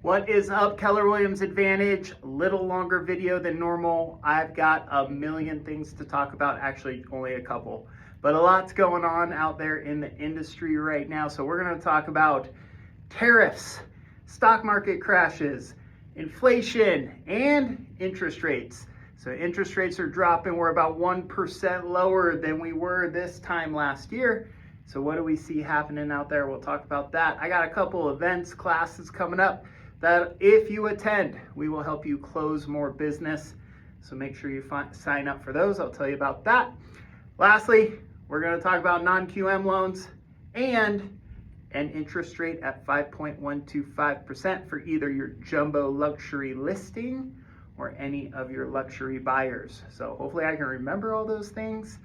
What is up, Keller Williams Advantage? A little longer video than normal. I've got a million things to talk about, actually only a couple, but a lot's going on out there in the industry right now. So we're going to talk about tariffs, stock market crashes, inflation, and interest rates. So interest rates are dropping. We're about 1% lower than we were this time last year. So what do we see happening out there? We'll talk about that. I got a couple events, classes coming up that if you attend, we will help you close more business. So make sure you sign up for those. I'll tell you about that. Lastly, we're going to talk about non-QM loans and an interest rate at 5.125% for either your jumbo luxury listing or any of your luxury buyers. So hopefully I can remember all those things.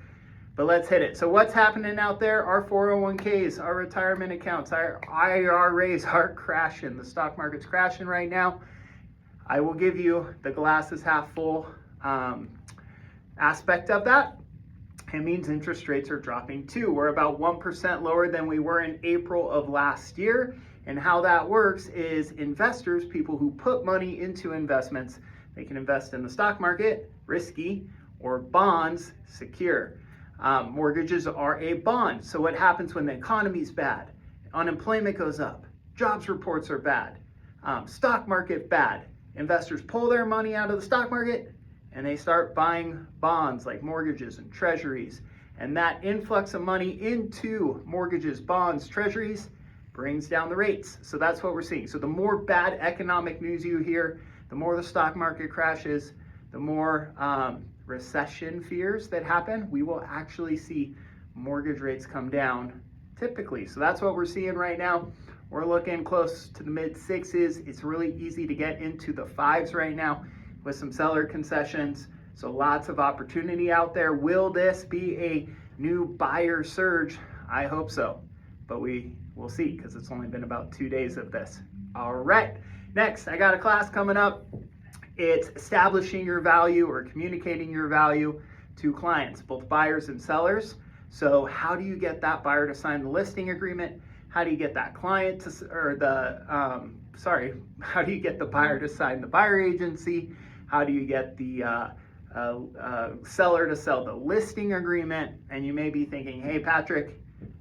But let's hit it. So what's happening out there? Our 401ks, our retirement accounts, our IRAs are crashing. The stock market's crashing right now. I will give you the glass is half full aspect of that. It means interest rates are dropping too. We're about 1% lower than we were in April of last year. And how that works is investors, people who put money into investments, they can invest in the stock market, risky, or bonds, secure. Mortgages are a bond. So what happens when the economy's bad? Unemployment goes up. Jobs reports are bad. Stock market bad. Investors pull their money out of the stock market and they start buying bonds like mortgages and treasuries. And that influx of money into mortgages, bonds, treasuries brings down the rates. So that's what we're seeing. So the more bad economic news you hear, the more the stock market crashes, the more recession fears that happen, we will actually see mortgage rates come down typically. So that's what we're seeing right now. We're looking close to the mid sixes. It's really easy to get into the fives right now with some seller concessions. So lots of opportunity out there. Will this be a new buyer surge? I hope so, but we will see because it's only been about 2 days of this. All right, next, I got a class coming up. It's establishing your value or communicating your value to clients, both buyers and sellers. So how do you get that buyer to sign the listing agreement? How do you get that client to, how do you get the buyer to sign the buyer agency? How do you get the seller to sell the listing agreement? And you may be thinking, hey, Patrick,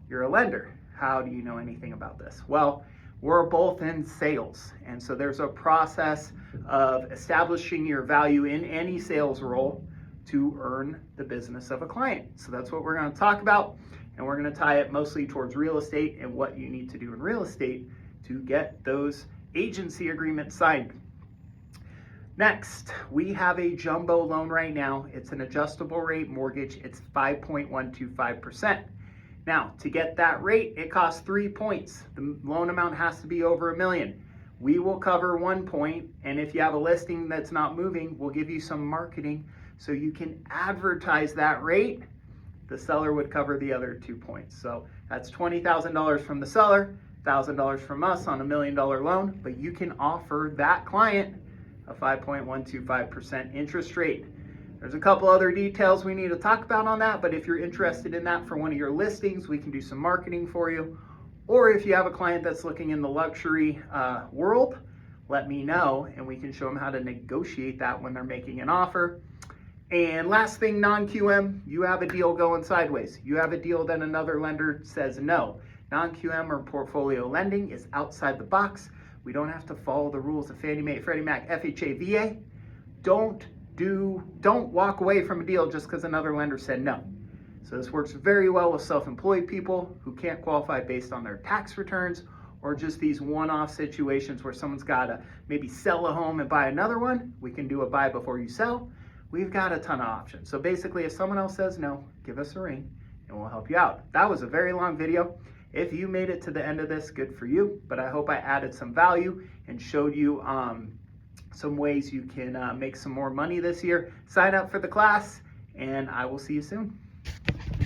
you're a lender. How do you know anything about this? Well, we're both in sales. And so there's a process of establishing your value in any sales role to earn the business of a client. So that's what we're going to talk about. And we're going to tie it mostly towards real estate and what you need to do in real estate to get those agency agreements signed. Next, we have a jumbo loan right now. It's an adjustable rate mortgage. It's 5.125%. Now, to get that rate, it costs 3 points. The loan amount has to be over $1 million. We will cover 1 point, and if you have a listing that's not moving, we'll give you some marketing so you can advertise that rate. The seller would cover the other 2 points. So that's $20,000 from the seller, $1,000 from us on $1 million loan, but you can offer that client a 5.125% interest rate. There's a couple other details we need to talk about on that, but if you're interested in that for one of your listings, we can do some marketing for you. Or if you have a client that's looking in the luxury world, let me know and we can show them how to negotiate that when they're making an offer. And last thing, non-QM, you have a deal going sideways. You have a deal that another lender says no. Non-QM or portfolio lending is outside the box. We don't have to follow the rules of Fannie Mae, Freddie Mac, FHA, VA. Don't walk away from a deal just because another lender said no. So this works very well with self-employed people who can't qualify based on their tax returns or just these one-off situations where someone's got to maybe sell a home and buy another one. We can do a buy before you sell. We've got a ton of options. So basically, if someone else says no, give us a ring and we'll help you out. That was a very long video. If you made it to the end of this, good for you. But I hope I added some value and showed you some ways you can make some more money this year. Sign up for the class and I will see you soon.